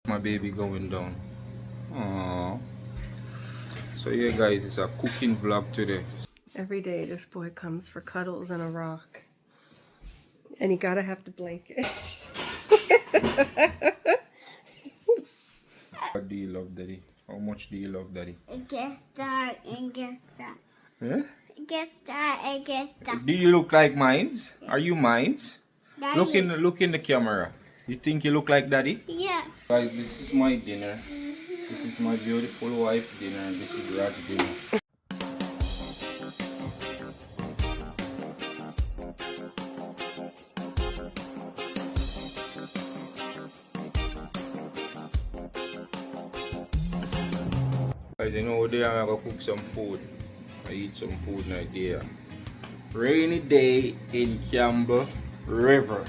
My baby going down. Aww. So yeah guys, it's a cooking vlog today. Every day this boy comes for cuddles and a rock. And you gotta have the blanket. What do you love, Daddy? How much do you love, Daddy? Guest star and guest star. Yeah? Guest star and guest star. Do you look like mines? Are you mines? Daddy. Look in the camera. You think you look like Daddy? Yeah. Guys, this is my dinner. This is my beautiful wife dinner, and this is Raj dinner. Guys, you know today I'm gonna cook some food. I eat some food night there. Rainy day in Campbell River.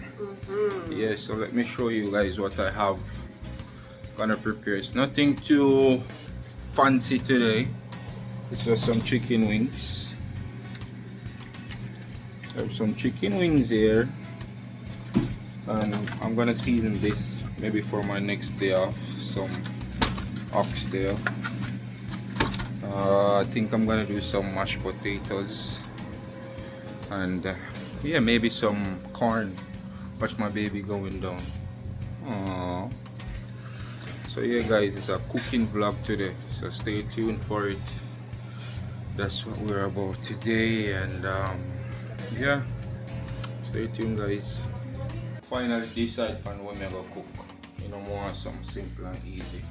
Yeah, so let me show you guys what I have gonna prepare. It's nothing too fancy today. This was some chicken wings. I have some chicken wings here, and I'm gonna season this maybe for my next day off. Some oxtail. I think I'm gonna do some mashed potatoes, and yeah, maybe some corn. Watch my baby going down. Aww. So yeah guys, it's a cooking vlog today, so stay tuned for it. That's what we're about today, and yeah, stay tuned guys. Finally decide on when I'm gonna cook. You know, more some simple and easy.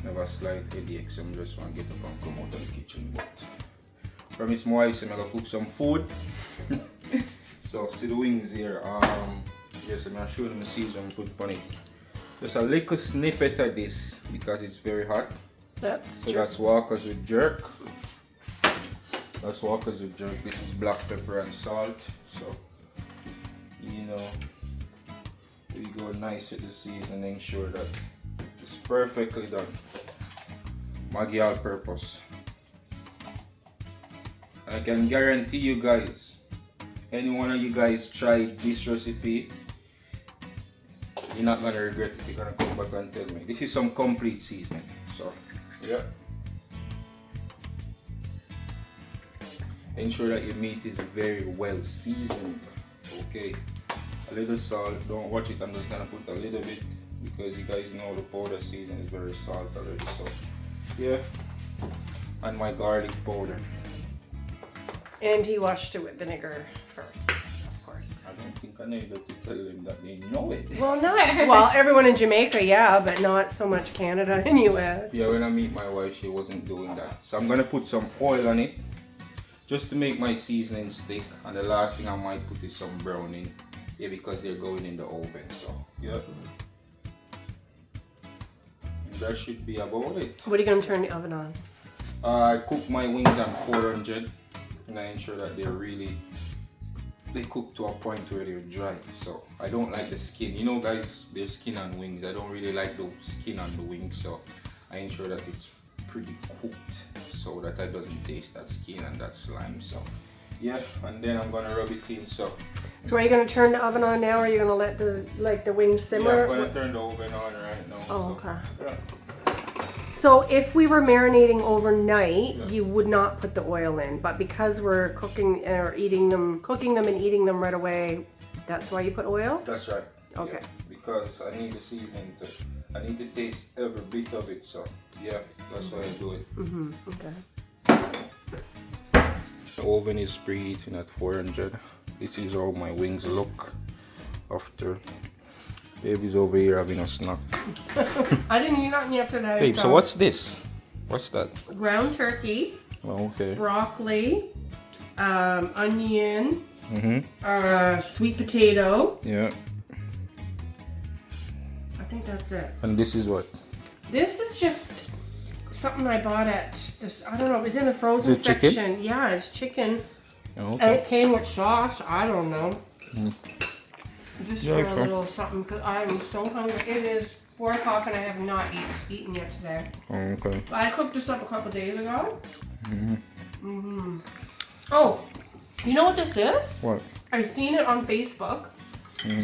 Never slight headaches, so I just want to get up and come out of the kitchen. But promise my wife I'm gonna cook some food. So see the wings here. Yes, I'm gonna show them the season put on it. Just a little snippet of this because it's very hot. That's Walker's with jerk. That's Walker's with jerk. This is black pepper and salt. So you know, we go nice with the seasoning, sure that it's perfectly done. Maggi all purpose. I can guarantee you guys, any one of you guys tried this recipe, you're not gonna regret it. You're gonna come back and tell me. This is some complete seasoning. So yeah. Ensure that your meat is very well seasoned. Okay. A little salt. Don't watch it. I'm just gonna put a little bit because you guys know the powder season is very salt already. So yeah. And my garlic powder. And he washed it with vinegar first, of course. I don't think I need to tell them that they know it. Well, well, everyone in Jamaica, yeah, but not so much Canada and US. Yeah, when I meet my wife, she wasn't doing that. So I'm gonna put some oil on it, just to make my seasoning stick. And the last thing I might put is some browning. Yeah, because they're going in the oven. So yeah. And that should be about it. What are you gonna turn the oven on? I cook my wings on 400. And I ensure that they cook to a point where they're dry. So I don't like the skin. You know guys, there's skin on wings. I don't really like the skin on the wings, so I ensure that it's pretty cooked so that it doesn't taste that skin and that slime. So yeah, and then I'm gonna rub it in. So are you gonna turn the oven on now, or are you gonna let the wings simmer? Yeah, I'm gonna turn the oven on right now. Oh, so, okay. Yeah. So if we were marinating overnight, you would not put the oil in, but because we're cooking or cooking them and eating them right away, that's why you put oil? That's right. Okay. Yeah, because I need the seasoning I need to taste every bit of it. So yeah, that's why I do it. Okay. The oven is preheating at 400. This is how my wings look after. Baby's over here having a snack. I didn't eat nothing yet today. Babe, so what's this? What's that? Ground turkey. Oh, okay. Broccoli, onion, Mm-hmm. sweet potato. Yeah. I think that's it. And this is what? This is just something I bought at this. I don't know. It was in the frozen Is it chicken? section. Yeah, it's chicken. Oh, And okay. it came with sauce. I don't know. Just Yeah, for a sure. little something because I'm so hungry. It is 4 o'clock and I have not eaten yet today. Oh, okay. But I cooked this up a couple days ago. Oh, you know what this is? What? I've seen it on Facebook.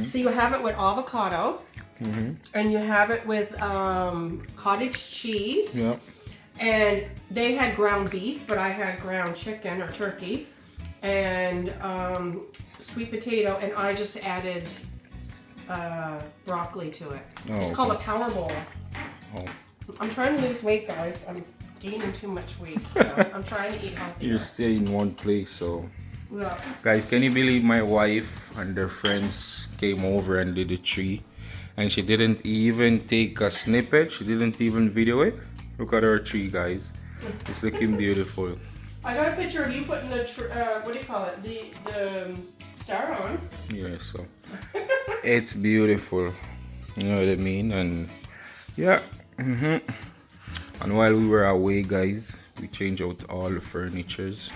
So you have it with avocado, and you have it with cottage cheese. Yeah. And they had ground beef, but I had ground chicken or turkey, and sweet potato, and I just added broccoli to it. Oh, it's called a power bowl. Oh. I'm trying to lose weight, guys. I'm gaining too much weight, so I'm trying to eat healthy. You're staying in one place, so. Yeah. Guys, can you believe my wife and their friends came over and did a tree, and she didn't even take a snippet. She didn't even video it. Look at our tree, guys. It's looking beautiful. I got a picture of you putting the what do you call it? The star on. Yeah, so it's beautiful. You know what I mean? And yeah. And while we were away, guys, we changed out all the furnitures.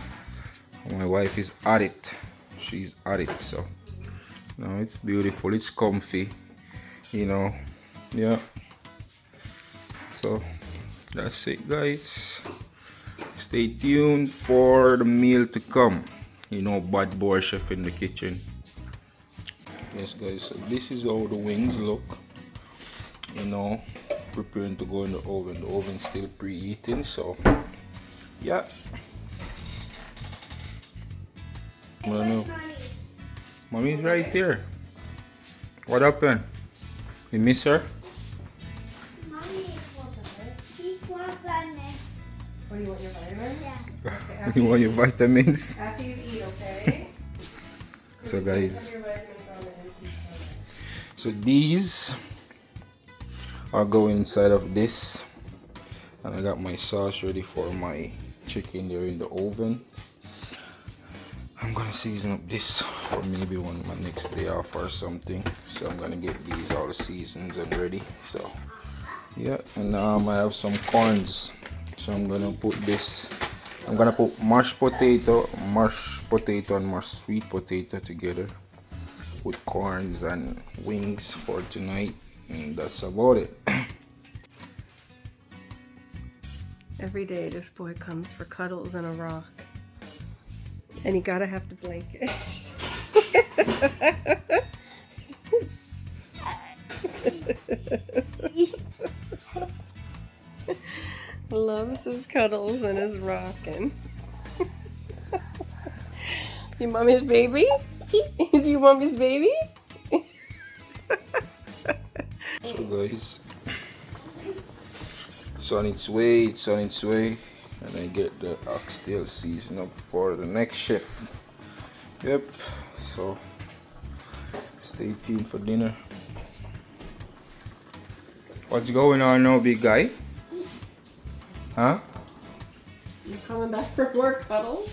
My wife is at it. She's at it. So no, it's beautiful. It's comfy. You know. Yeah. So that's it, guys. Stay tuned for the meal to come. You know, bad boy chef in the kitchen. Yes, guys, so this is how the wings look. You know, preparing to go in the oven. The oven's still preheating, so yeah. I don't know. Mommy's right there. What happened? You miss her? What do you want, your vitamins? Yeah. Okay, You want your vitamins? after you eat, okay? So guys, Put your vitamins on the empty stomach. so these are going inside of this, and I got my sauce ready for my chicken there in the oven. I'm gonna season up this for maybe one my next day off or something. So I'm gonna get these all seasoned and ready. So yeah, and I have some corns. So I'm gonna put this. I'm gonna put mashed potato, and mashed sweet potato together with corns and wings for tonight, and that's about it. Every day this boy comes for cuddles and a rock. And you gotta have the blanket. Loves his cuddles and his rocking. You mommy's baby? Is you mommy's baby? So guys, it's on its way, and I get the oxtail seasoned up for the next shift. Yep, so stay tuned for dinner. What's going on now, big guy? Huh? You coming back for more cuddles?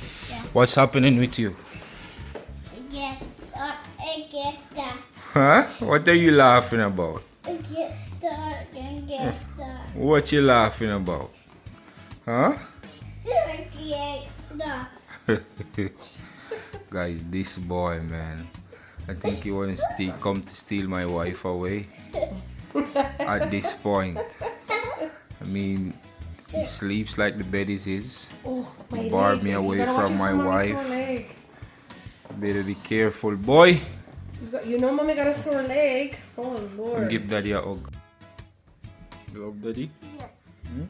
What's happening with you? I guess that. Huh? What are you laughing about? I guess that. I guess that. What you laughing about? Huh? I guess that. Guys, this boy, man, I think he wants to come to steal my wife away. At this point, I mean, he sleeps like the bed is his. Oh, He barred me away from my wife. Better be careful, boy. You know mommy got a sore leg. Oh Lord. Give daddy a hug. You love daddy? Yeah. Hmm?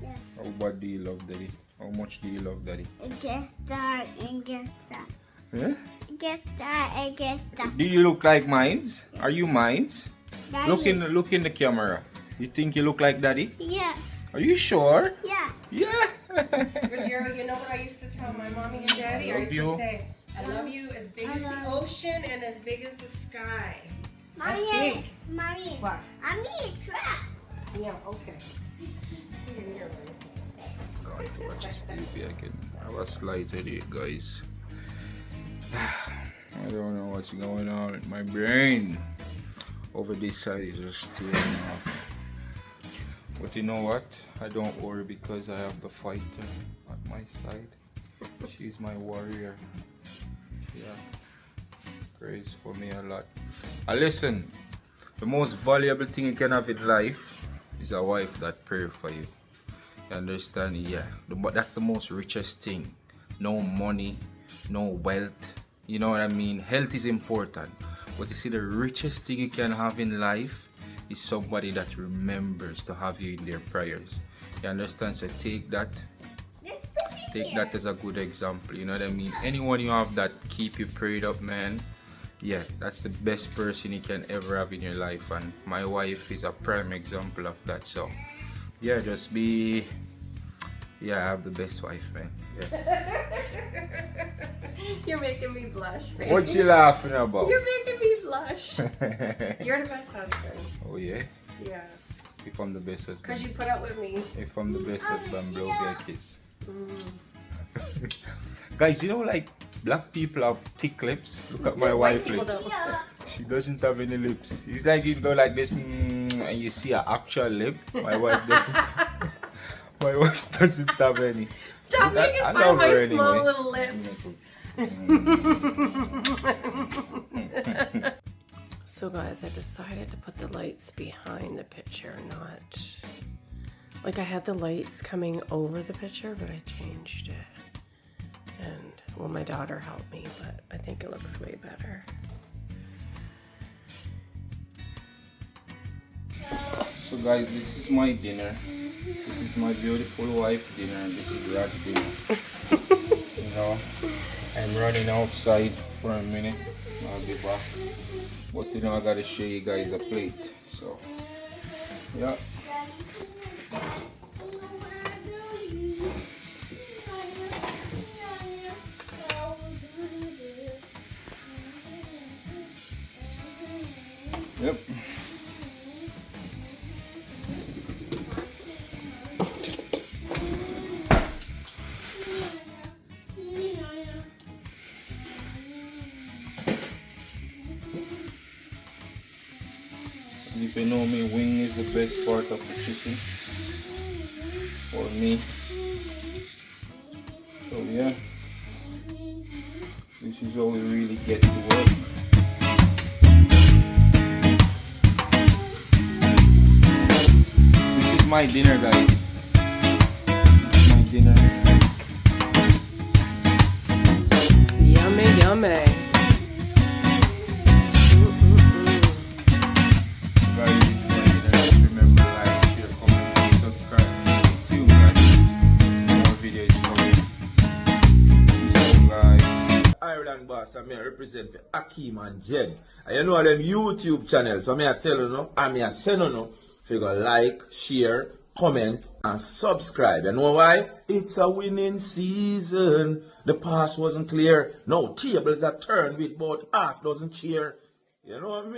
Yeah. How bad do you love daddy? How much do you love daddy? I guess that. I guess that. Huh? I guess that. I guess that. Do you look like mines? Are you mines? Daddy. Look in the camera. You think you look like daddy? Yeah. Are you sure? Yeah. Yeah. Rajero, you know what I used to tell my mommy and daddy? I I love used you. to say, I love you as big as the ocean and as big as the sky. That's Mommy. big. Mommy. What? I'm in a trap. Yeah, okay. Here, Going to watch this TV. I can have a slight headache, guys. I don't know what's going on in my brain. Over this side is just tearing off. But you know what? I don't worry because I have the fighter at my side. She's my warrior. Yeah. Prays for me a lot. Listen, the most valuable thing you can have in life is a wife that prays for you. You understand? Yeah. But that's the most richest thing. No money, no wealth. You know what I mean? Health is important. But you see, the richest thing you can have in life is somebody that remembers to have you in their prayers. You understand? So take that as a good example. You know what I mean? Anyone you have that keep you prayed up, man, yeah, that's the best person you can ever have in your life. And my wife is a prime example of that. So yeah, just be, yeah, I have the best wife, man. Yeah. You're making me blush, baby. What you laughing about? You're making me blush. You're the best husband. Oh yeah? Yeah. If I'm the best husband. Because you put up with me. If I'm the best husband, blow me a kiss. Guys, you know, like black people have thick lips. Look at my White wife people lips. don't. She doesn't have any lips. It's like you go like this, and you see an actual lip. My wife doesn't. My wife doesn't have any. Stop But making I fun of love my her small anyway. little lips. So guys, I decided to put the lights behind the picture, not like I had the lights coming over the picture, but I changed it. And well, my daughter helped me, but I think it looks way better. So guys, this is my dinner. This is my beautiful wife dinner, and this is Raj dinner. You know, I'm running outside for a minute. I'll be back. But you know, I gotta show you guys a plate. So yeah. Yep. If you know me, wing is the best part of the chicken for me. So yeah, this is how we really get to work. This is my dinner, guys. This is my dinner. Yummy, yummy. Guys, this is my dinner. Just remember, like, share, comment, and subscribe. Stay tuned, guys. More videos coming. So, guys. Ireland boss, and me I represent for Akeen and Jenn. And you know them YouTube channels, so me I tell you no, and me I send you no, if you go like, share, comment, and subscribe. You know why? It's a winning season. The pass wasn't clear. No, tables are turned with about half dozen cheer. You know what I mean?